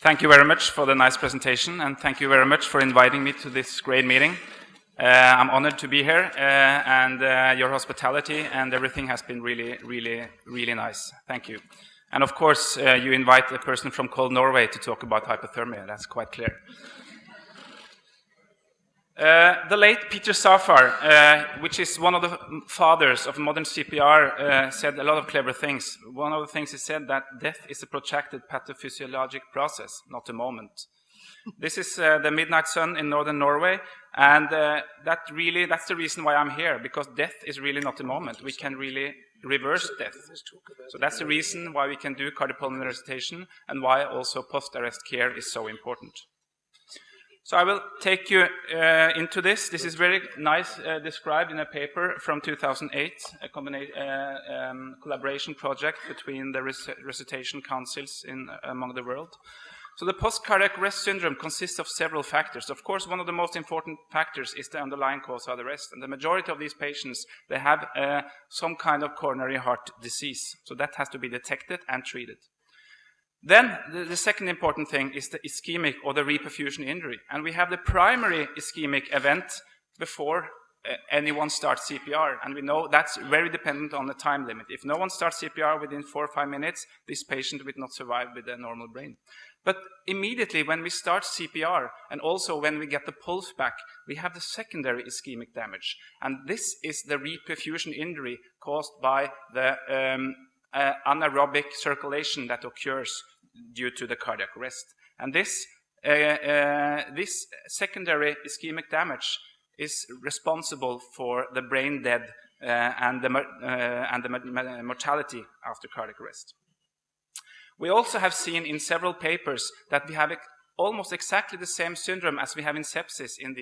Thank you very much for the nice presentation, and thank you very much for inviting me to this great meeting. I'm honored to be here, and your hospitality and everything has been really nice. Thank you. And of course, you invite a person from cold Norway to talk about hypothermia. That's quite clear. The late Peter Safar, which is one of the fathers of modern CPR, said a lot of clever things. One of the things he said that death is a protracted pathophysiologic process, not a moment. This is the midnight sun in northern Norway, and that's the reason why I'm here, because death is really not a moment. We can really reverse death. So that's the reason why we can do cardiopulmonary resuscitation and why also post-arrest care is so important. So I will take you into this. This is very nice described in a paper from 2008, a collaboration project between the resuscitation councils among the world. So the post-cardiac arrest syndrome consists of several factors. Of course, one of the most important factors is the underlying cause of the arrest. And the majority of these patients, they have some kind of coronary heart disease. So that has to be detected and treated. Then the second important thing is the ischemic or the reperfusion injury. And we have the primary ischemic event before anyone starts CPR. And we know that's very dependent on the time limit. If no one starts CPR within 4 or 5 minutes, this patient will not survive with a normal brain. But immediately when we start CPR, and also when we get the pulse back, we have the secondary ischemic damage. And this is the reperfusion injury caused by the anaerobic circulation that occurs due to the cardiac arrest. And this secondary ischemic damage is responsible for the brain death and the mortality after cardiac arrest. We also have seen in several papers that we have almost exactly the same syndrome as we have in sepsis in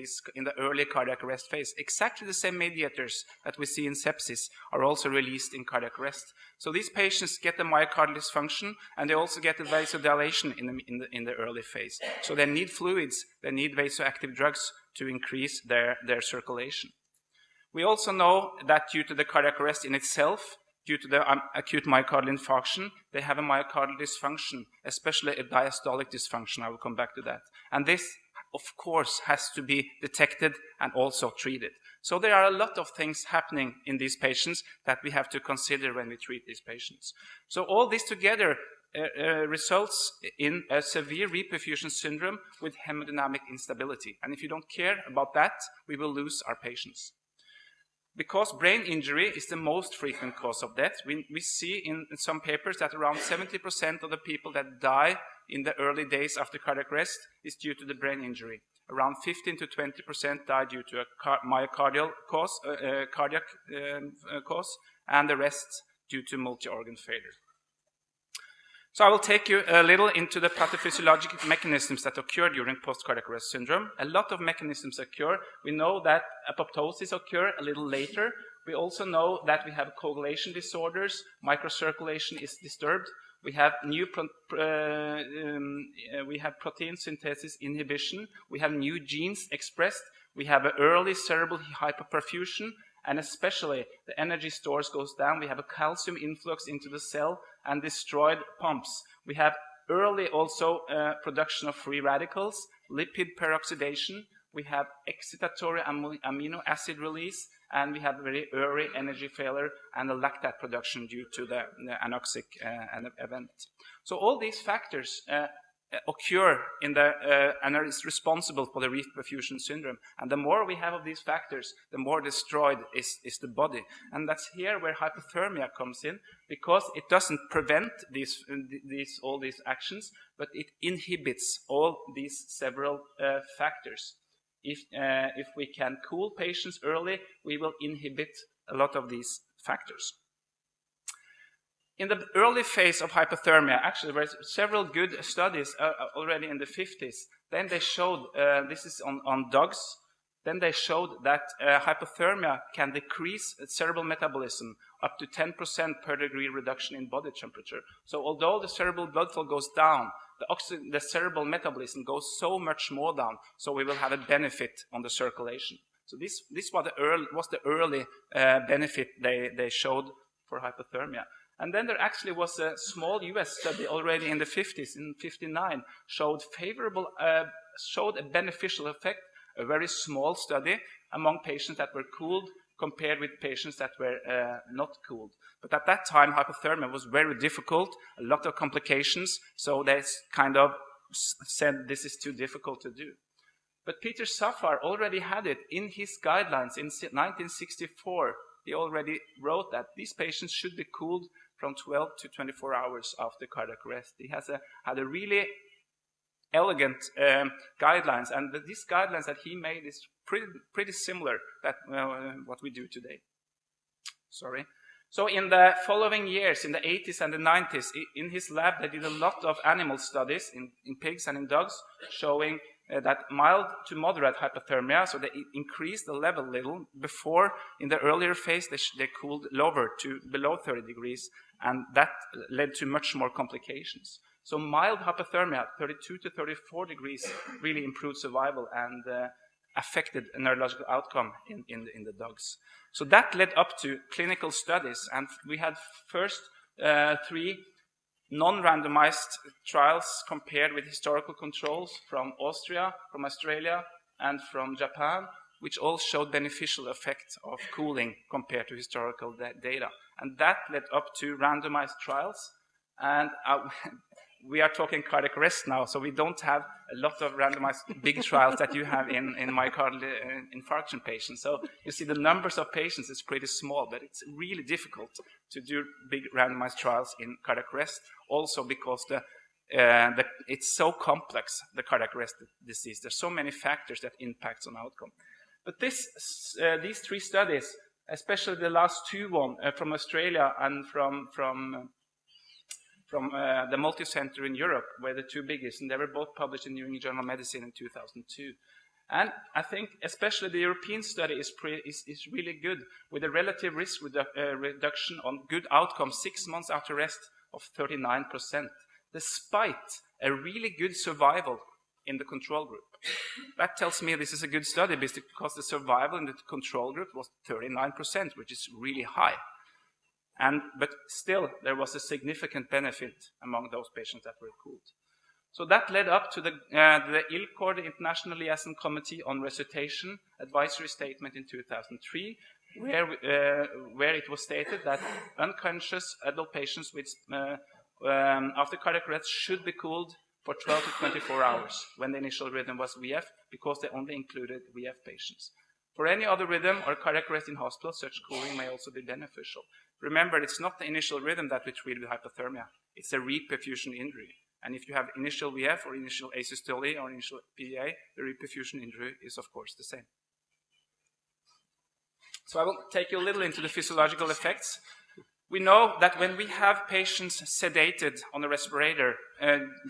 the early cardiac arrest phase. Exactly the same mediators that we see in sepsis are also released in cardiac arrest. So these patients get the myocardial dysfunction, and they also get the vasodilation in the early phase. So they need fluids, they need vasoactive drugs to increase their circulation. We also know that due to the cardiac arrest in itself, due to the acute myocardial infarction, they have a myocardial dysfunction, especially a diastolic dysfunction. I will come back to that. And this, of course, has to be detected and also treated. So there are a lot of things happening in these patients that we have to consider when we treat these patients. So all this together results in a severe reperfusion syndrome with hemodynamic instability. And if you don't care about that, we will lose our patients. Because brain injury is the most frequent cause of death, we see in some papers that around 70% of the people that die in the early days after cardiac arrest is due to the brain injury. Around 15 to 20% die due to a myocardial cause, cardiac cause, and the rest due to multi-organ failure. So I will take you a little into the pathophysiological mechanisms that occur during post-cardiac arrest syndrome. A lot of mechanisms occur. We know that apoptosis occurs a little later. We also know that we have coagulation disorders, microcirculation is disturbed. We have protein synthesis inhibition. We have new genes expressed. We have an early cerebral hypoperfusion, and especially the energy stores goes down. We have a calcium influx into the cell and destroyed pumps. We have early also production of free radicals, lipid peroxidation. We have excitatory amino acid release, and we have very early energy failure and the lactate production due to the anoxic event. So all these factors occur in and are responsible for the reperfusion syndrome. And the more we have of these factors, the more destroyed is the body. And that's here where hypothermia comes in, because it doesn't prevent all these actions, but it inhibits all these several factors. If we can cool patients early, we will inhibit a lot of these factors. In the early phase of hypothermia, actually there were several good studies already in the 50s. Then they showed, this is on dogs, then they showed that hypothermia can decrease cerebral metabolism up to 10% per degree reduction in body temperature. So although the cerebral blood flow goes down, the cerebral metabolism goes so much more down, so we will have a benefit on the circulation. So this was the early benefit they showed for hypothermia. And then there actually was a small US study already in the 50s, in 59, showed a beneficial effect, a very small study among patients that were cooled compared with patients that were not cooled. But at that time, hypothermia was very difficult, a lot of complications, so they kind of said this is too difficult to do. But Peter Safar already had it in his guidelines in 1964. He already wrote that these patients should be cooled from 12 to 24 hours after cardiac arrest. He had a really elegant guidelines, and these guidelines that he made is pretty similar that what we do today. Sorry. So in the following years, in the 80s and the 90s, in his lab they did a lot of animal studies in pigs and in dogs, showing that mild to moderate hypothermia, so they increased the level a little. Before, in the earlier phase, they cooled lower to below 30 degrees, and that led to much more complications. So mild hypothermia, 32 to 34 degrees, really improved survival and affected a neurological outcome in the dogs. So that led up to clinical studies, and we had first 3 non-randomized trials compared with historical controls from Austria, from Australia, and from Japan, which all showed beneficial effects of cooling compared to historical data. And that led up to randomized trials, and we are talking cardiac arrest now, so we don't have a lot of randomized big trials that you have in myocardial infarction patients. So you see the numbers of patients is pretty small, but it's really difficult to do big randomized trials in cardiac arrest, also because it's so complex, the cardiac arrest disease. There's so many factors that impact on outcome. But these 3 studies, especially the last 2 from Australia and from the multi-center in Europe, were the 2 biggest, and they were both published in New England Journal of Medicine in 2002. And I think especially the European study is really good, with a relative risk reduction on good outcome 6 months after arrest of 39%, despite a really good survival in the control group. That tells me this is a good study because the survival in the control group was 39%, which is really high. But still, there was a significant benefit among those patients that were cooled. So that led up to the ILCOR, the International Liaison Committee on Resuscitation, advisory statement in 2003, where it was stated that unconscious adult patients with after cardiac arrest should be cooled for 12 to 24 hours when the initial rhythm was VF, because they only included VF patients. For any other rhythm or cardiac arrest in hospital, such cooling may also be beneficial. Remember, it's not the initial rhythm that we treat with hypothermia. It's a reperfusion injury. And if you have initial VF or initial asystole or initial PA, the reperfusion injury is, of course, the same. So I will take you a little into the physiological effects. We know that when we have patients sedated on a respirator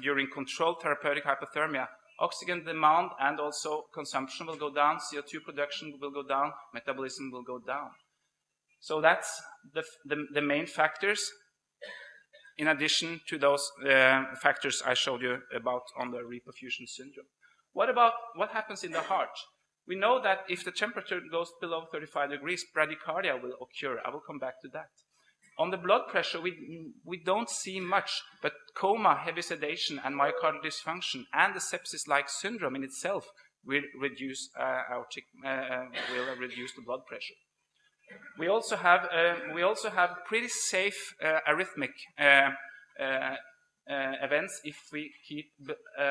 during controlled therapeutic hypothermia, oxygen demand and also consumption will go down, CO2 production will go down, metabolism will go down. So that's the main factors, in addition to those factors I showed you about on the reperfusion syndrome. What happens in the heart? We know that if the temperature goes below 35 degrees, bradycardia will occur. I will come back to that. On the blood pressure, we don't see much, but coma, heavy sedation, and myocardial dysfunction, and the sepsis-like syndrome in itself will reduce the blood pressure. We also have pretty safe arrhythmic events if we keep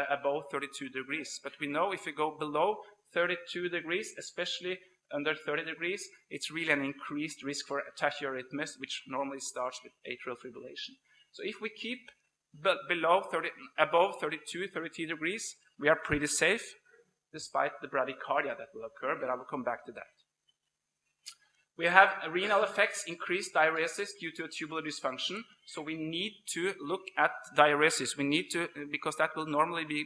above 32 degrees. But we know if we go below 32 degrees, especially under 30 degrees, it's really an increased risk for tachyarrhythmias, which normally starts with atrial fibrillation. So if we keep above 32, 33 degrees, we are pretty safe, despite the bradycardia that will occur, but I will come back to that. We have renal effects, increased diuresis due to a tubular dysfunction. So we need to look at diuresis. We need to, because that will normally be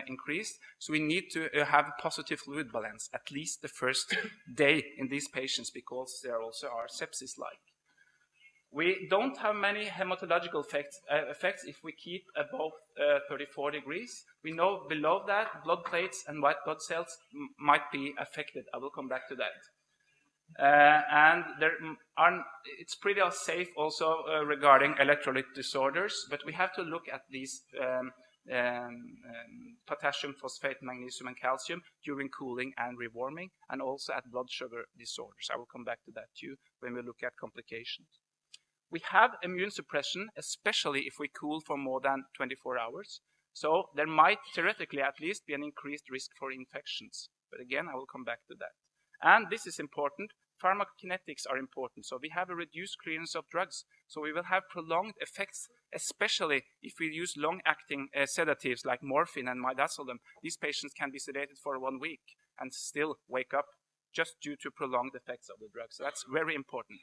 increased. So we need to have a positive fluid balance, at least the first day in these patients, because there also are sepsis-like. We don't have many hematological effects if we keep above 34 degrees. We know below that, blood plates and white blood cells might be affected. I will come back to that. And it's pretty safe also regarding electrolyte disorders, but we have to look at these potassium, phosphate, magnesium, and calcium during cooling and rewarming, and also at blood sugar disorders. I will come back to that too when we look at complications. We have immune suppression, especially if we cool for more than 24 hours. So there might theoretically at least be an increased risk for infections. But again, I will come back to that. And this is important. Pharmacokinetics are important. So we have a reduced clearance of drugs. So we will have prolonged effects, especially if we use long-acting sedatives like morphine and midazolam. These patients can be sedated for 1 week and still wake up just due to prolonged effects of the drugs. So that's very important.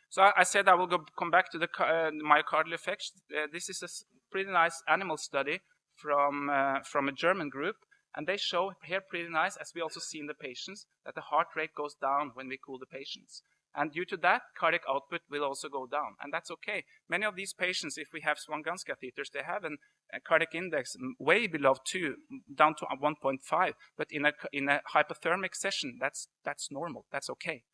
So I said I will come back to the myocardial effects. This is a pretty nice animal study from a German group. And they show here pretty nice, as we also see in the patients, that the heart rate goes down when we cool the patients. And due to that, cardiac output will also go down. And that's okay. Many of these patients, if we have Swan-Ganz catheters, they have a cardiac index way below 2, down to 1.5. But in a hypothermic session, that's normal. That's okay.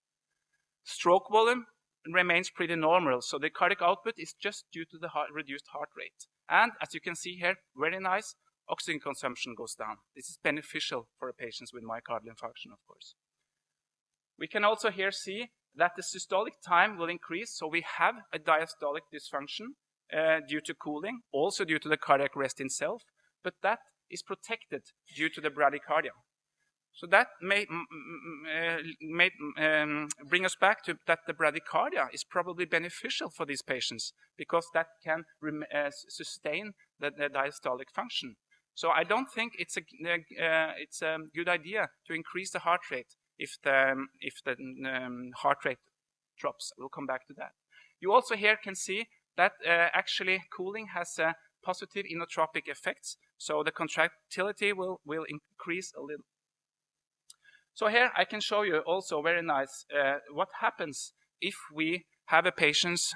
Stroke volume remains pretty normal. So the cardiac output is just due to the reduced heart rate. And as you can see here, very nice, oxygen consumption goes down. This is beneficial for patients with myocardial infarction, of course. We can also here see that the systolic time will increase. So we have a diastolic dysfunction due to cooling, also due to the cardiac arrest itself, but that is protected due to the bradycardia. So that may bring us back to that the bradycardia is probably beneficial for these patients because that can sustain the diastolic function. So I don't think it's a good idea to increase the heart rate if the heart rate drops. We'll come back to that. You also here can see that actually cooling has positive inotropic effects. So the contractility will increase a little. So here I can show you also very nice what happens if we have a patient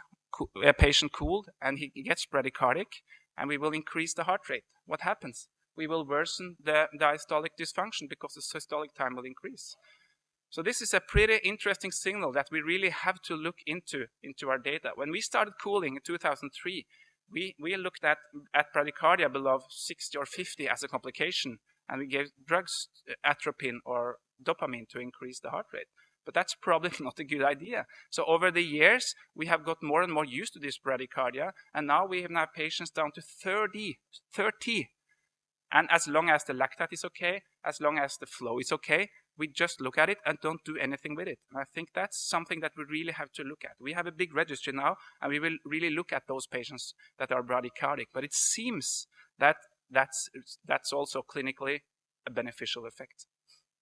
cooled and he gets bradycardic, and we will increase the heart rate. What happens? We will worsen the diastolic dysfunction because the systolic time will increase. So this is a pretty interesting signal that we really have to look into our data. When we started cooling in 2003, we looked at bradycardia below 60 or 50 as a complication, and we gave drugs, atropine or dopamine, to increase the heart rate. But that's probably not a good idea. So over the years, we have got more and more used to this bradycardia, and now we have patients down to 30. And as long as the lactate is okay, as long as the flow is okay, we just look at it and don't do anything with it. And I think that's something that we really have to look at. We have a big registry now, and we will really look at those patients that are bradycardic. But it seems that that's also clinically a beneficial effect.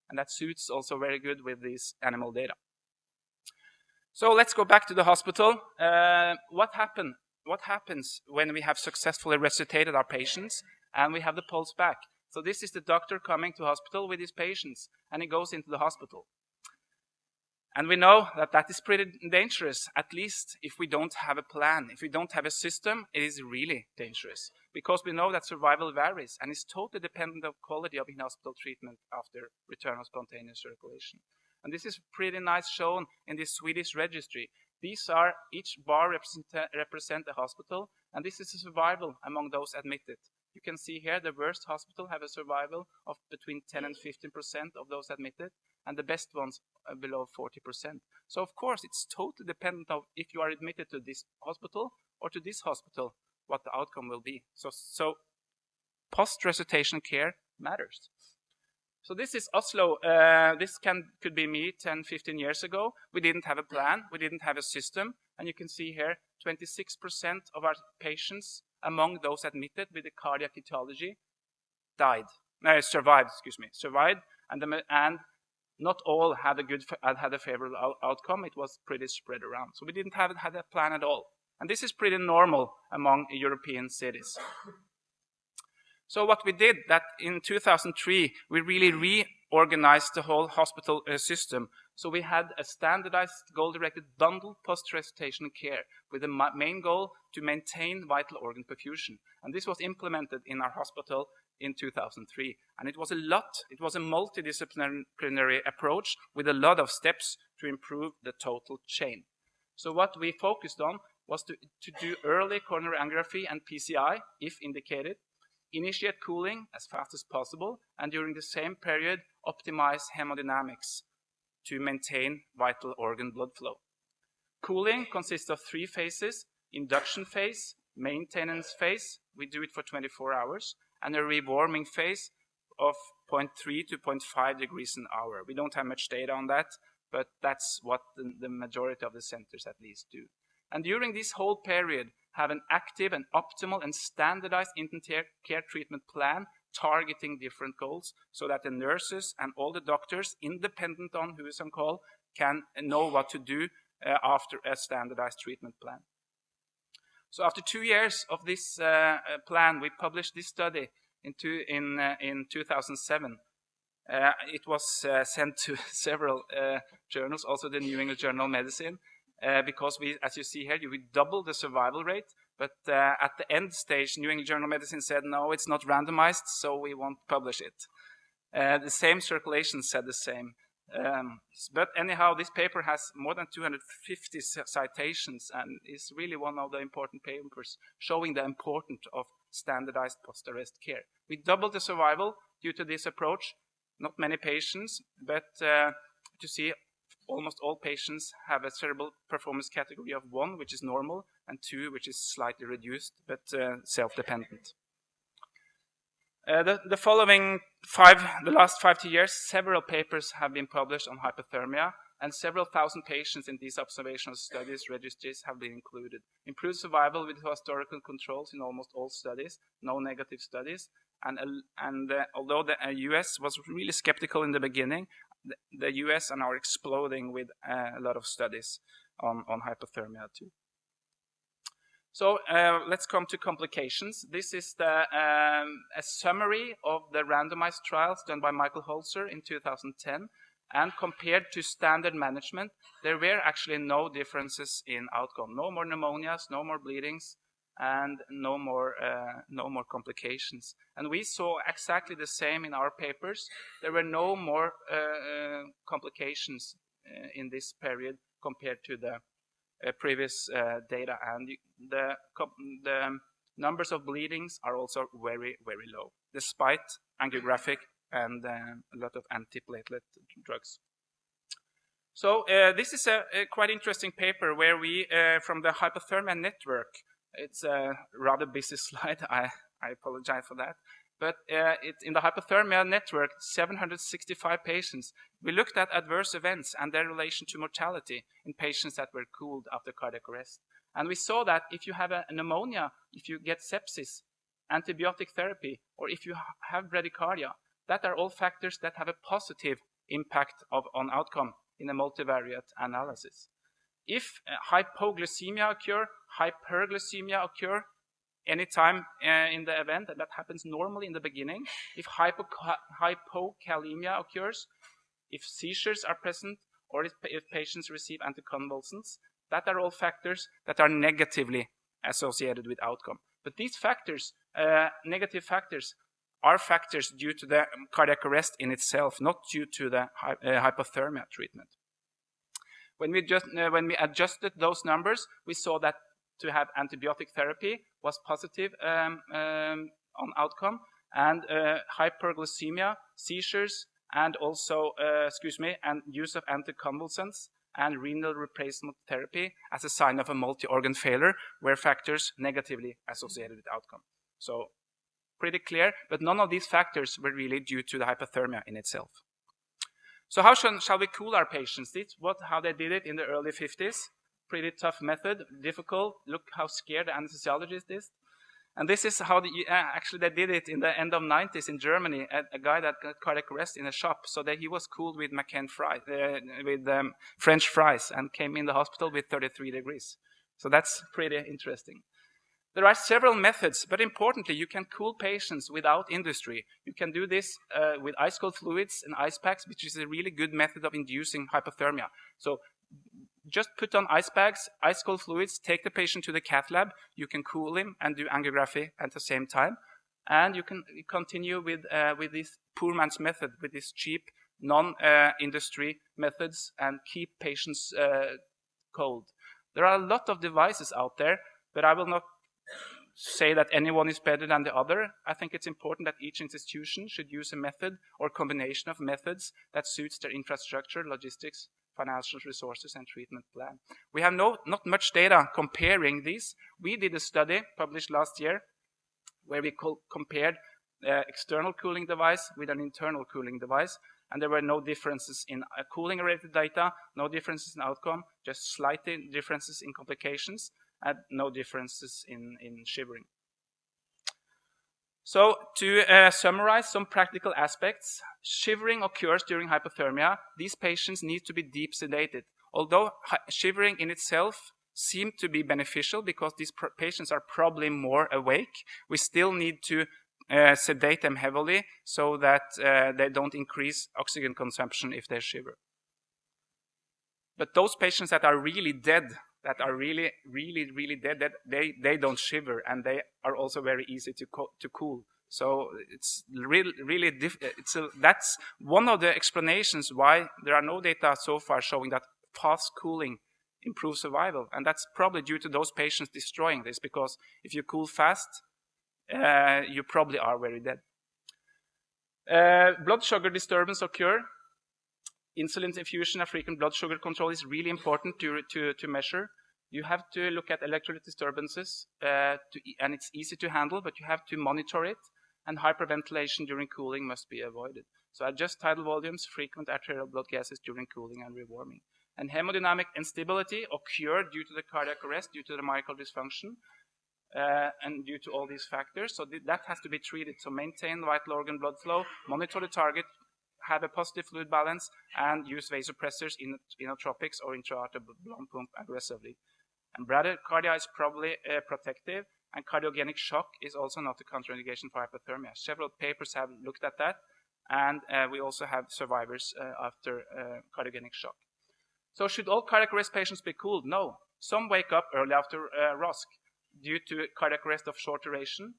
And that suits also very good with these animal data. So let's go back to the hospital. What happens when we have successfully resuscitated our patients and we have the pulse back? So this is the doctor coming to hospital with his patients, and he goes into the hospital. And we know that that is pretty dangerous, at least if we don't have a plan. If we don't have a system, it is really dangerous, because we know that survival varies and is totally dependent on quality of in-hospital treatment after return of spontaneous circulation. And this is pretty nice shown in this Swedish registry. These are, each bar represent a hospital, and this is a survival among those admitted. You can see here the worst hospital have a survival of between 10 and 15% of those admitted, and the best ones are below 40%. So of course it's totally dependent on if you are admitted to this hospital or to this hospital, what the outcome will be. So post-resuscitation care matters. So this is Oslo. This could be me 10, 15 years ago. We didn't have a plan. We didn't have a system. And you can see here 26% of our patients among those admitted with a cardiac etiology survived, and not all had a favorable outcome. It was pretty spread around. So we didn't have a plan at all. And this is pretty normal among European cities. So what we did, that in 2003, we really reorganized the whole hospital system. So we had a standardized goal-directed bundled post-resuscitation care with the main goal to maintain vital organ perfusion. And this was implemented in our hospital in 2003. And it was a multidisciplinary approach with a lot of steps to improve the total chain. So what we focused on was to do early coronary angiography and PCI, if indicated, initiate cooling as fast as possible, and during the same period, optimize hemodynamics to maintain vital organ blood flow. Cooling consists of 3 phases: induction phase, maintenance phase, we do it for 24 hours, and a rewarming phase of 0.3 to 0.5 degrees an hour. We don't have much data on that, but that's what the majority of the centers at least do. And during this whole period, have an active and optimal and standardized intensive care treatment plan targeting different goals so that the nurses and all the doctors, independent on who is on call, can know what to do after a standardized treatment plan. So after 2 years of this plan, we published this study in 2007. It was sent to several journals, also the New England Journal of Medicine, because we, as you see here, we doubled the survival rate. But at the end stage, New England Journal of Medicine said, no, it's not randomized, so we won't publish it. The same circulation said the same. But anyhow, this paper has more than 250 citations and is really one of the important papers showing the importance of standardized post-arrest care. We doubled the survival due to this approach. Not many patients, but to see almost all patients have a cerebral performance category of 1, which is normal, and 2, which is slightly reduced, but self-dependent. The last 5 years, several papers have been published on hypothermia, and several thousand patients in these observational studies registries have been included. Improved survival with historical controls in almost all studies, no negative studies, and although the US was really skeptical in the beginning, the US are now exploding with a lot of studies on hypothermia too. So let's come to complications. This is a summary of the randomized trials done by Michael Holzer in 2010. And compared to standard management, there were actually no differences in outcome. No more pneumonias, no more bleedings, and no more complications. And we saw exactly the same in our papers. There were no more complications in this period compared to the previous data. And the numbers of bleedings are also very, very low, despite angiographic and a lot of antiplatelet drugs. So this is a quite interesting paper where we, from the hypothermia network, it's a rather busy slide, I apologize for that, but in the hypothermia network, 765 patients, we looked at adverse events and their relation to mortality in patients that were cooled after cardiac arrest. And we saw that if you have a pneumonia, if you get sepsis, antibiotic therapy, or if you have bradycardia, that are all factors that have a positive impact on outcome in a multivariate analysis. If hypoglycemia occur, hyperglycemia occur anytime in the event, and that happens normally in the beginning. If hypokalemia occurs, if seizures are present, or if patients receive anticonvulsants, that are all factors that are negatively associated with outcome. But these factors, negative factors, are factors due to the cardiac arrest in itself, not due to the hypothermia treatment. When we adjusted those numbers, we saw that to have antibiotic therapy was positive on outcome, and hyperglycemia, seizures, and also and use of anticonvulsants and renal replacement therapy as a sign of a multi-organ failure were factors negatively associated with outcome. So pretty clear, but none of these factors were really due to the hypothermia in itself. So how shall we cool our patients? This is how they did it in the early 50s. Pretty tough method, difficult. Look how scared the anesthesiologist is. And this is how actually they did it in the end of 90s in Germany. A guy that got cardiac arrest in a shop, so that he was cooled with French fries and came in the hospital with 33 degrees. So that's pretty interesting. There are several methods, but importantly, you can cool patients without industry. You can do this with ice-cold fluids and ice packs, which is a really good method of inducing hypothermia. So just put on ice bags, ice-cold fluids, take the patient to the cath lab. You can cool him and do angiography at the same time. And you can continue with this poor man's method, with this cheap, non-industry methods, and keep patients cold. There are a lot of devices out there, but I will not say that anyone is better than the other. I think it's important that each institution should use a method or combination of methods that suits their infrastructure, logistics, financial resources, and treatment plan. We have not much data comparing these. We did a study published last year where we compared external cooling device with an internal cooling device, and there were no differences in cooling-related data, no differences in outcome, just slight differences in complications, and no differences in shivering. So to summarize some practical aspects, shivering occurs during hypothermia. These patients need to be deep sedated. Although shivering in itself seems to be beneficial because these patients are probably more awake, we still need to sedate them heavily so that they don't increase oxygen consumption if they shiver. But those patients that are really dead, that are really dead, that they don't shiver, and they are also very easy to cool. So it's really that's one of the explanations why there are no data so far showing that fast cooling improves survival, and that's probably due to those patients destroying this, because if you cool fast, you probably are very dead. Blood sugar disturbance occur. Insulin infusion and frequent blood sugar control is really important to measure. You have to look at electrolyte disturbances, and it's easy to handle, but you have to monitor it, and hyperventilation during cooling must be avoided. So adjust tidal volumes, frequent arterial blood gases during cooling and rewarming. And hemodynamic instability occur due to the cardiac arrest, due to the myocardial dysfunction, and due to all these factors. So that has to be treated. So maintain vital organ blood flow, monitor the target, have a positive fluid balance, and use vasopressors, inotropics, or intra-aortic blood pump aggressively. And bradycardia is probably protective, and cardiogenic shock is also not a contraindication for hypothermia. Several papers have looked at that, and we also have survivors after cardiogenic shock. So should all cardiac arrest patients be cooled? No. Some wake up early after ROSC due to cardiac arrest of short duration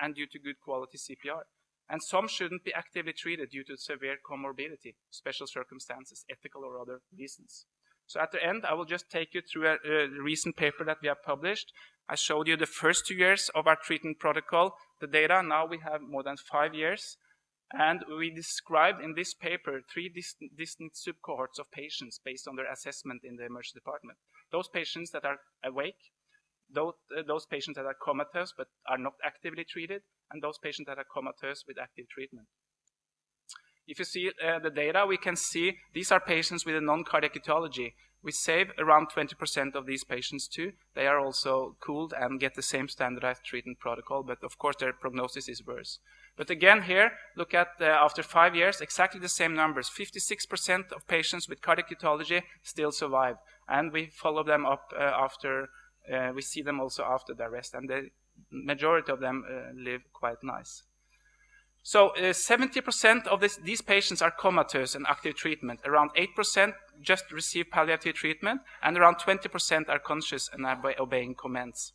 and due to good quality CPR. And some shouldn't be actively treated due to severe comorbidity, special circumstances, ethical or other reasons. So at the end, I will just take you through a recent paper that we have published. I showed you the first 2 years of our treatment protocol, the data. Now we have more than 5 years. And we described in this paper 3 distinct subcohorts of patients based on their assessment in the emergency department. Those patients that are awake, those patients that are comatose but are not actively treated, and those patients that are comatose with active treatment. If you see the data, we can see these are patients with a non-cardiac etiology. We save around 20% of these patients too. They are also cooled and get the same standardized treatment protocol, but of course their prognosis is worse. But again here, look at after 5 years, exactly the same numbers. 56% of patients with cardiac etiology still survive, and we follow them up after, we see them also after the arrest, and the majority of them live quite nice. So 70% of these patients are comatose and active treatment. Around 8% just receive palliative treatment, and around 20% are conscious and are obeying commands.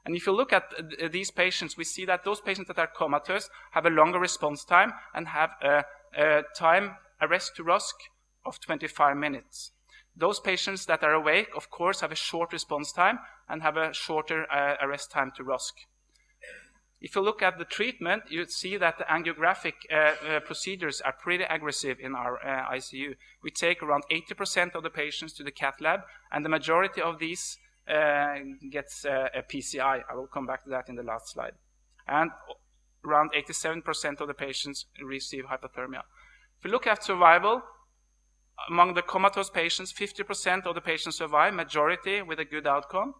And if you look at these patients, we see that those patients that are comatose have a longer response time and have a time arrest to ROSC of 25 minutes. Those patients that are awake, of course, have a short response time and have a shorter arrest time to ROSC. If you look at the treatment, you see that the angiographic procedures are pretty aggressive in our ICU. We take around 80% of the patients to the cath lab, and the majority of these gets a PCI. I will come back to that in the last slide. And around 87% of the patients receive hypothermia. If you look at survival, among the comatose patients, 50% of the patients survive, majority with a good outcome.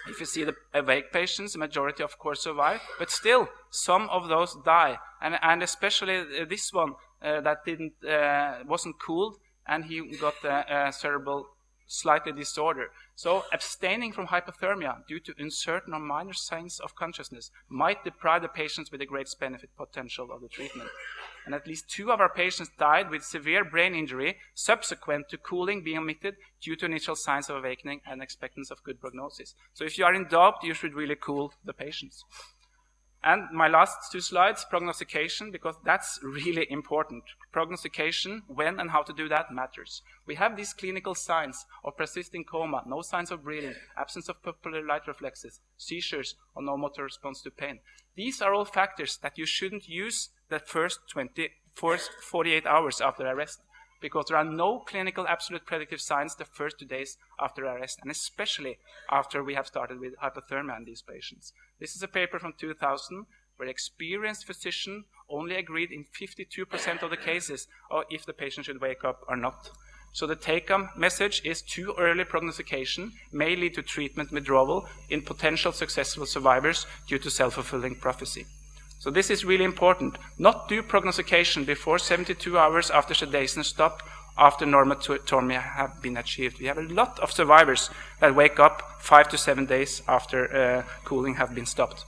If you see the awake patients, the majority, of course, survive, but still, some of those die, and especially this one that wasn't cooled, and he got a cerebral slightly disorder. So abstaining from hypothermia due to uncertain or minor signs of consciousness might deprive the patients with the greatest benefit potential of the treatment. And at least 2 of our patients died with severe brain injury subsequent to cooling being omitted due to initial signs of awakening and expectance of good prognosis. So if you are in doubt, you should really cool the patients. And my last 2 slides, prognostication, because that's really important. Prognostication, when and how to do that matters. We have these clinical signs of persisting coma, no signs of breathing, absence of pupillary light reflexes, seizures, or no motor response to pain. These are all factors that you shouldn't use the first 48 hours after arrest, because there are no clinical absolute predictive signs the first 2 days after arrest, and especially after we have started with hypothermia in these patients. This is a paper from 2000 where experienced physician only agreed in 52% of the cases if the patient should wake up or not. So the take-home message is too early prognostication may lead to treatment withdrawal in potential successful survivors due to self-fulfilling prophecy. So this is really important. Not do prognostication before 72 hours after sedation stop after normotermia have been achieved. We have a lot of survivors that wake up 5 to 7 days after cooling have been stopped.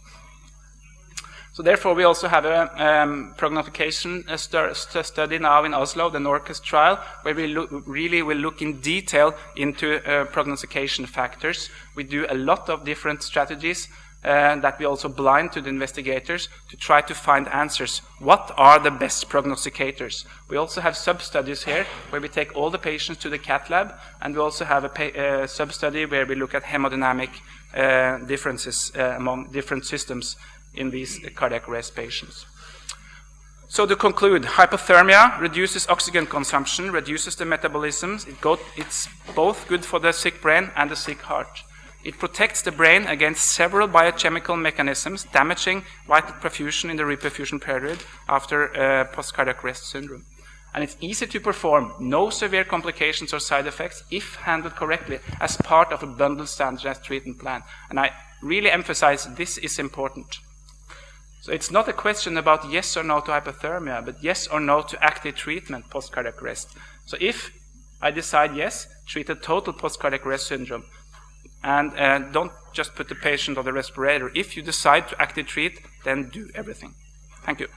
So therefore we also have a prognostication study now in Oslo, the NORCAS trial, where we really will look in detail into prognostication factors. We do a lot of different strategies that we also blind to the investigators to try to find answers. What are the best prognosticators? We also have sub-studies here where we take all the patients to the cath lab, and we also have a sub-study where we look at hemodynamic differences among different systems in these cardiac arrest patients. So to conclude, hypothermia reduces oxygen consumption, reduces the metabolism. It's both good for the sick brain and the sick heart. It protects the brain against several biochemical mechanisms damaging vital perfusion in the reperfusion period after post-cardiac arrest syndrome. And it's easy to perform, no severe complications or side effects if handled correctly as part of a bundled standardized treatment plan. And I really emphasize this is important. So it's not a question about yes or no to hypothermia, but yes or no to active treatment post-cardiac arrest. So if I decide yes, treat a total post-cardiac arrest syndrome. And don't just put the patient on the respirator. If you decide to active treat, then do everything. Thank you.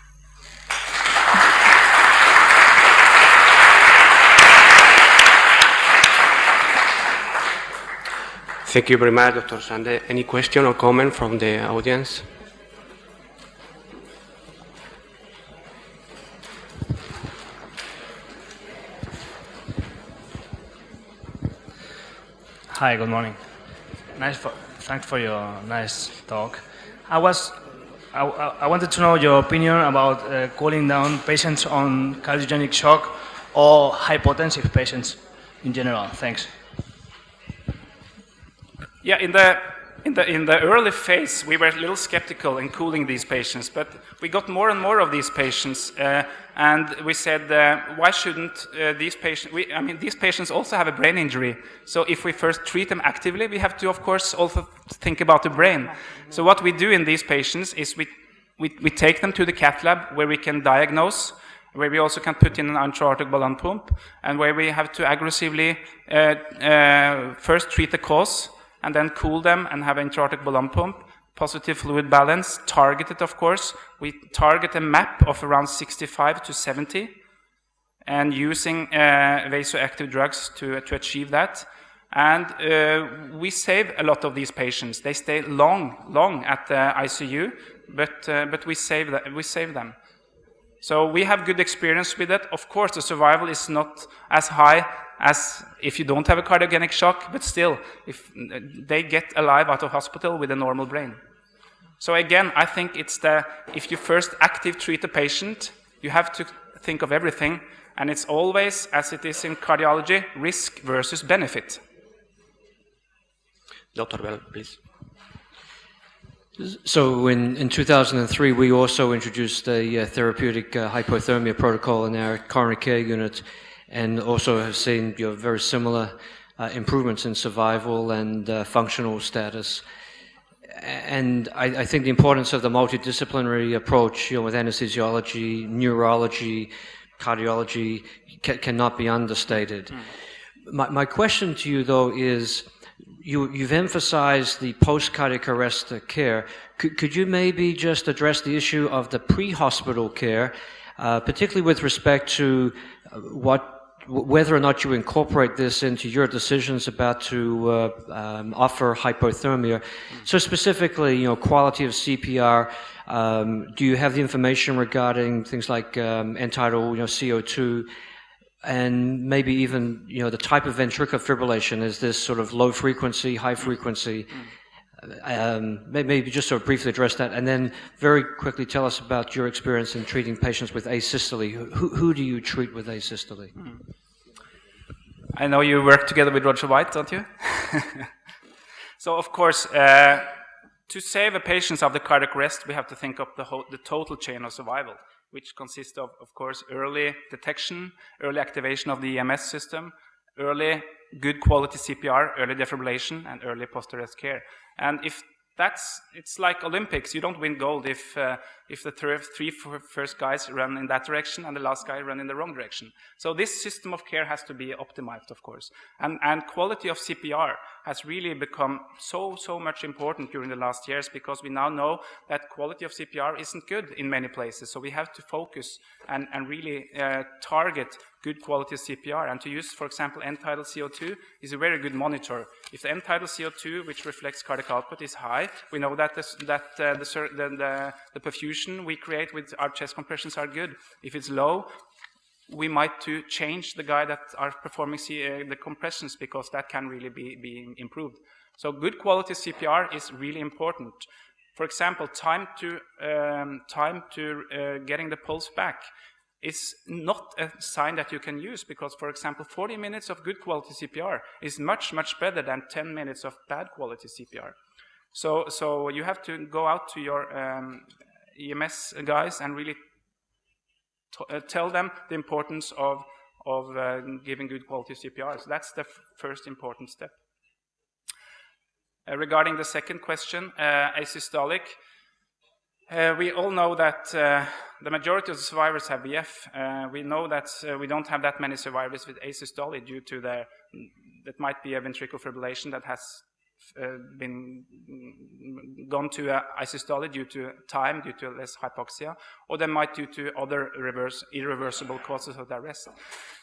Thank you very much, Dr. Sunde. Any question or comment from the audience? Hi, good morning. Thanks for your nice talk. I wanted to know your opinion about cooling down patients on cardiogenic shock or hypotensive patients in general. Thanks. Yeah, in the early phase, we were a little skeptical in cooling these patients, but we got more and more of these patients, and we said, why shouldn't these patients? These patients also have a brain injury. So if we first treat them actively, we have to, of course, also think about the brain. So what we do in these patients is we take them to the cath lab where we can diagnose, where we also can put in an intra-aortic balloon pump, and where we have to aggressively first treat the cause, and then cool them and have an intra-aortic balloon pump, positive fluid balance, targeted of course. We target a map of around 65 to 70 and using vasoactive drugs to achieve that. And we save a lot of these patients. They stay long at the ICU, but we save them. So we have good experience with it. Of course, the survival is not as high as if you don't have a cardiogenic shock, but still, if they get alive out of hospital with a normal brain. So again, I think it's if you first active treat a patient, you have to think of everything, and it's always, as it is in cardiology, risk versus benefit. Dr. Bell, please. So in 2003, we also introduced a therapeutic hypothermia protocol in our coronary care unit, and also have seen very similar improvements in survival and functional status. And I think the importance of the multidisciplinary approach, with anesthesiology, neurology, cardiology, cannot be understated. My question to you, though, is you've emphasized the post-cardiac arrest care. Could you maybe just address the issue of the pre-hospital care, particularly with respect to whether or not you incorporate this into your decisions about to offer hypothermia. So specifically, quality of CPR. Do you have the information regarding things like end-tidal, CO2, and maybe even the type of ventricular fibrillation? Is this sort of low frequency, high frequency? Maybe just sort of briefly address that, and then very quickly tell us about your experience in treating patients with asystole. Who do you treat with asystole? I know you work together with Roger White, don't you? So, of course, to save a patient of the cardiac arrest, we have to think of the total chain of survival, which consists of course, early detection, early activation of the EMS system, early good quality CPR, early defibrillation, and early post-arrest care. And if it's like Olympics, you don't win gold if the three first guys run in that direction and the last guy run in the wrong direction. So this system of care has to be optimized, of course. And quality of CPR has really become so much important during the last years, because we now know that quality of CPR isn't good in many places. So we have to focus and really target good quality CPR, and to use, for example, end-tidal CO2 is a very good monitor. If the end-tidal CO2, which reflects cardiac output, is high, we know that the perfusion we create with our chest compressions are good. If it's low, we might to change the guy that are performing the compressions, because that can really be improved. So good quality CPR is really important. For example, time to getting the pulse back is not a sign that you can use, because, for example, 40 minutes of good quality CPR is much better than 10 minutes of bad quality CPR. So you have to go out to your EMS guys and really tell them the importance of giving good quality CPR. So that's the first important step. Regarding the second question, asystolic. We all know that the majority of the survivors have VF. We know that we don't have that many survivors with asystole due to that might be a ventricular fibrillation that has been gone to asystole due to time, due to less hypoxia, or they might due to other irreversible causes of the arrest.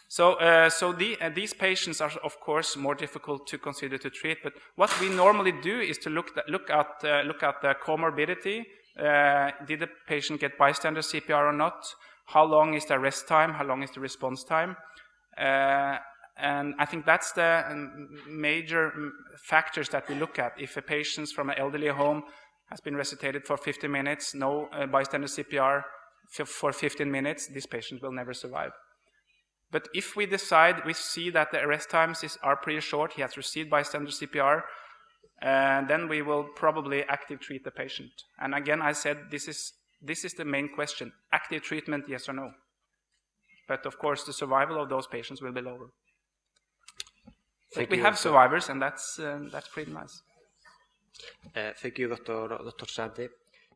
So these patients are, of course, more difficult to consider to treat. But what we normally do is to look at the comorbidity. Did the patient get bystander CPR or not? How long is the arrest time? How long is the response time? And I think that's the major factors that we look at. If a patient from an elderly home has been resuscitated for 50 minutes, no bystander CPR for 15 minutes, this patient will never survive. But if we see that the arrest times are pretty short, he has received bystander CPR, then we will probably active treat the patient. And again, I said this is the main question: active treatment, yes or no? But of course, the survival of those patients will be lower. But we have survivors, and that's pretty nice. Thank you, Dr. Sunde.